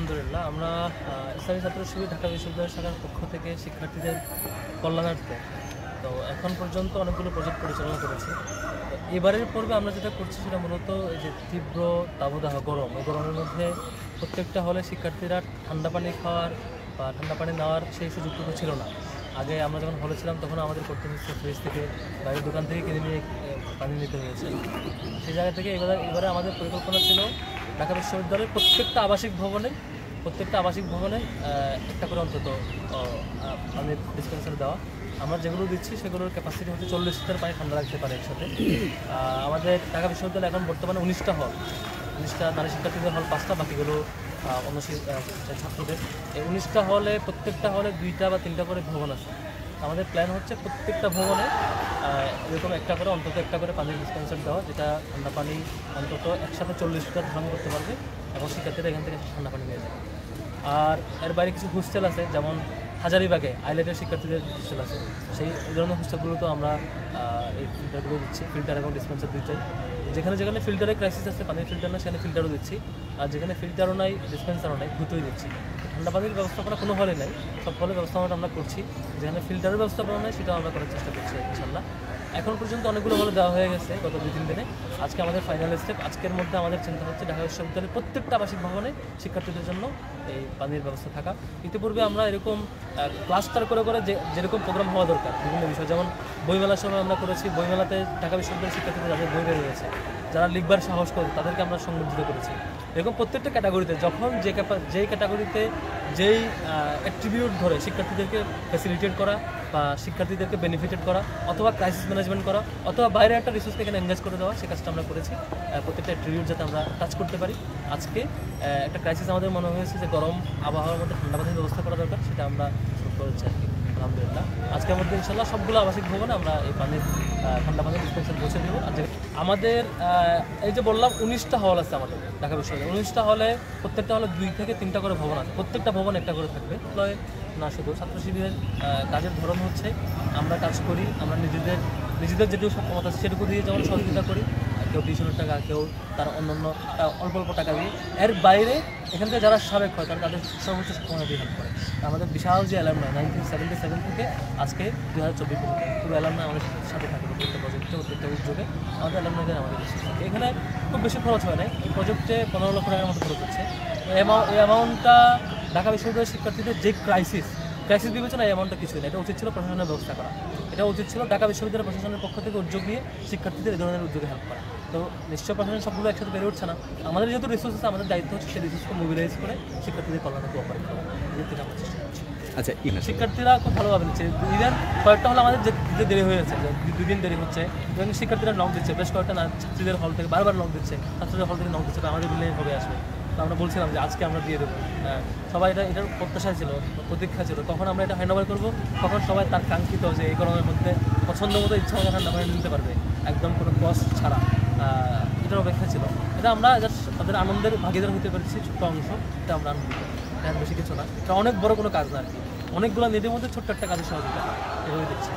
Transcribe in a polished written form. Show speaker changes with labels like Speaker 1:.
Speaker 1: আলহামদুলিল্লাহ আমরা ইসলামী ছাত্র শিবির ঢাকা বিশ্ববিদ্যালয় শাখার পক্ষ থেকে শিক্ষার্থীদের কল্যাণার্থে তো এখন পর্যন্ত অনেকগুলো প্রজেক্ট পরিচালনা করেছি। তো এবারের পর্বে আমরা যেটা করছি সেটা মূলত এই যে তীব্র দাবদাহ গরম, এই গরমের মধ্যে প্রত্যেকটা হলে শিক্ষার্থীরা ঠান্ডা পানি খাওয়ার বা ঠান্ডা পানি নেওয়ার সেই সুযোগটুকু ছিল না। আগে আমরা যখন হলে ছিলাম তখন আমাদের করতে হচ্ছে ফ্রিজ থেকে বাইরের দোকান থেকে কিনে নিয়ে পানি নিতে হয়েছে। সেই জায়গা থেকে এবারে আমাদের পরিকল্পনা ছিল ঢাকা বিশ্ববিদ্যালয়ের প্রত্যেকটা আবাসিক ভবনে একটা করে অন্তত পানির ডিসপেন্সার দেওয়া। আমরা যেগুলো দিচ্ছি সেগুলোর ক্যাপাসিটি হচ্ছে 40 লিটার পানি ঠান্ডা রাখতে পারে একসাথে। আমাদের ঢাকা বিশ্ববিদ্যালয়ে এখন বর্তমানে 19টা হল, 19টা নারী শিক্ষার্থীদের হল 5টা, বাকিগুলো অন্য ছাত্রদের। এই 19টা হলে প্রত্যেকটা হলে 2টা বা 3টা করে ভবন আছে। আমাদের প্ল্যান হচ্ছে প্রত্যেকটা ভবনে এরকম অন্তত একটা করে পানির ডিসপেন্সার দেওয়া, যেটা ঠান্ডা পানি অন্তত একসাথে 40 লিটার ধারণ করতে পারবে এবং শিক্ষার্থীরা এখান থেকে ঠান্ডা পানি নিয়ে যাবে। আর এর বাইরে কিছু হোস্টেল আছে, যেমন হাজারীবাগে আইলেটের শিক্ষার্থীদের হোস্টেল আছে, সেই ধরনের হোস্টেলগুলোতেও আমরা এই ফিল্টারগুলো দিচ্ছি, ফিল্টার এবং ডিসপেন্সার দুইটাই। যেখানে ফিল্টারের ক্রাইসিস আছে, পানির ফিল্টার না, সেখানে ফিল্টারও দিচ্ছি। আর যেখানে ফিল্টারও নাই, ডিসপেন্সারও নাই, দুটোই দিচ্ছি। ঠান্ডা পানির ব্যবস্থাপনা কোনো হলে নাই, সব হলে ব্যবস্থাপনা আমরা করছি। যেখানে ফিল্টারের ব্যবস্থাপনা নেই সেটাও আমরা করার চেষ্টা করছি ইনশাল্লাহ। এখন পর্যন্ত অনেকগুলো হলে দেওয়া হয়ে গেছে গত 2-3 দিনে। আজকে আমাদের ফাইনাল স্টেপ। আজকের মধ্যে আমাদের চিন্তা হচ্ছে ঢাকা বিশ্ববিদ্যালয়ের প্রত্যেকটা আবাসিক ভবনে শিক্ষার্থীদের জন্য এই পানির ব্যবস্থা থাকা। ইতিপূর্বে আমরা এরকম ক্লাস্টার করে যেরকম প্রোগ্রাম হওয়া দরকার বিভিন্ন বিষয়, যেমন বইমেলার সময় আমরা করেছি। বইমেলাতে ঢাকা বিশ্ববিদ্যালয়ের শিক্ষার্থীদের যাদের বই বের হয়েছে, যারা লিখবার সাহস করে, তাদেরকে আমরা সংবর্ধিত করেছি। এরকম প্রত্যেকটা ক্যাটাগরিতে যখন যেই ক্যাটাগরিতে যেই অ্যাট্রিবিউট ধরে শিক্ষার্থীদেরকে ফ্যাসিলিটেট করা বা শিক্ষার্থীদেরকে বেনিফিটেড করা, অথবা ক্রাইসিস ম্যানেজমেন্ট করা, অথবা বাইরে একটা রিসোর্সকে এখানে এনগেজ করে দেওয়া, সে কাজটা আমরা করেছি। প্রত্যেকটা অ্যাট্রিবিউট যাতে আমরা টাচ করতে পারি। আজকে একটা ক্রাইসিস আমাদের মনে হয়েছে যে গরম আবহাওয়ার মধ্যে ঠান্ডা পানির ব্যবস্থা করা দরকার, সেটা আমরা করেছি আর কি। আলহামদুলিল্লাহ আজকের মধ্যে ইনশাল্লাহ সবগুলো আবাসিক ভবনে আমরা এই পানির ঠান্ডা পানির ডিসপেন্সার পৌঁছে দেবো। আর আমাদের এই যে বললাম 19টা হল আছে আমাদের ঢাকা বিশ্ববিদ্যালয়ে। 19টা হলে প্রত্যেকটা হলে 2 থেকে 3টা করে ভবন আছে, প্রত্যেকটা ভবন একটা করে থাকবে। না শুধু ছাত্র শিবিরের কাজের ধরন হচ্ছে আমরা কাজ করি, আমরা নিজেদের যেটুকু সক্ষমতা আছে সেটুকু দিয়ে যেমন সহযোগিতা করি। কেউ 200 টাকা, কেউ তার অন্যান্য অল্প টাকা দিয়ে। এর বাইরে এখান থেকে যারা সাবেক হয় তাদের সর্বোচ্চ সক্ষমতা দিয়ে হেল্প করে। আমাদের বিশাল যে অ্যালামনাই 1977 থেকে আজকে 2024 পর্যন্ত পুরো অ্যালামনাই আমাদের সাথে থাকে। প্রত্যেকটা প্রজেক্টে, প্রত্যেকটা উদ্যোগে আমাদের অ্যালামনাইদের আমাদের বেশি থাকে। এখানে খুব বেশি খরচ হয় না, এই প্রজেক্টে 15 লক্ষ টাকার মতো খরচ হচ্ছে। এই অ্যামাউন্টটা ঢাকা বিশ্ববিদ্যালয়ের শিক্ষার্থীদের যে ক্রাইসিস বিবেচনা, এই অ্যামাউন্টটা কিছুই না। এটা উচিত ছিল প্রশাসনের ব্যবস্থা করা, এটা উচিত ছিল ঢাকা বিশ্ববিদ্যালয় প্রশাসনের পক্ষ থেকে উদ্যোগ নিয়ে শিক্ষার্থীদের এই ধরনের উদ্যোগে হেল্প করা। তো নিশ্চয় প্রশাসন সবগুলো একসাথে বেড়ে উঠছে না। আমাদের যেহেতু রিসোর্স আছে, আমাদের দায়িত্ব হচ্ছে সেই রিসোর্সকে মোবিলাইজ করে শিক্ষার্থীদের কল্যাণে অপারেট করা। এর থেকে আমরা চেষ্টা করছি।
Speaker 2: আচ্ছা,
Speaker 1: শিক্ষার্থীরা খুব ভালোভাবে নিচ্ছে। ইভেন কয়েকটা হল আমাদের যে দেরি হয়ে যাচ্ছে, 2 দিন দেরি হচ্ছে, এবং শিক্ষার্থীরা নক দিচ্ছে। বেশ কয়েকটা ছাত্রীদের হল থেকে বারবার নক দিচ্ছে, ছাত্রীদের হল থেকে নক দিচ্ছে, আমাদের বিল্ডিং কবে আসবে। তো আমরা বলছিলাম যে আজকে আমরা দিয়ে দেবো। সবাই এটার প্রত্যাশা ছিল, প্রতীক্ষা ছিল, কখন আমরা এটা হ্যান্ড ওভার করবো, কখন সবাই তার কাঙ্ক্ষিত যে এই গরমের মধ্যে পছন্দ মতো ইচ্ছা মতো ঠান্ডা পানি নিতে পারবে একদম কোনো কষ্ট ছাড়া। এটার অপেক্ষা ছিল। এটা আমরা তাদের আনন্দের ভাগিদার হতে পেরেছি, ছোট্ট অংশ। এটা আমরা আনন্দিত, এটা বেশি কিছু না। এটা অনেক বড় কোনো কাজ না আর কি, অনেকগুলো নিজের মধ্যে ছোট্ট একটা কাজের সহযোগিতা এভাবে দিচ্ছি।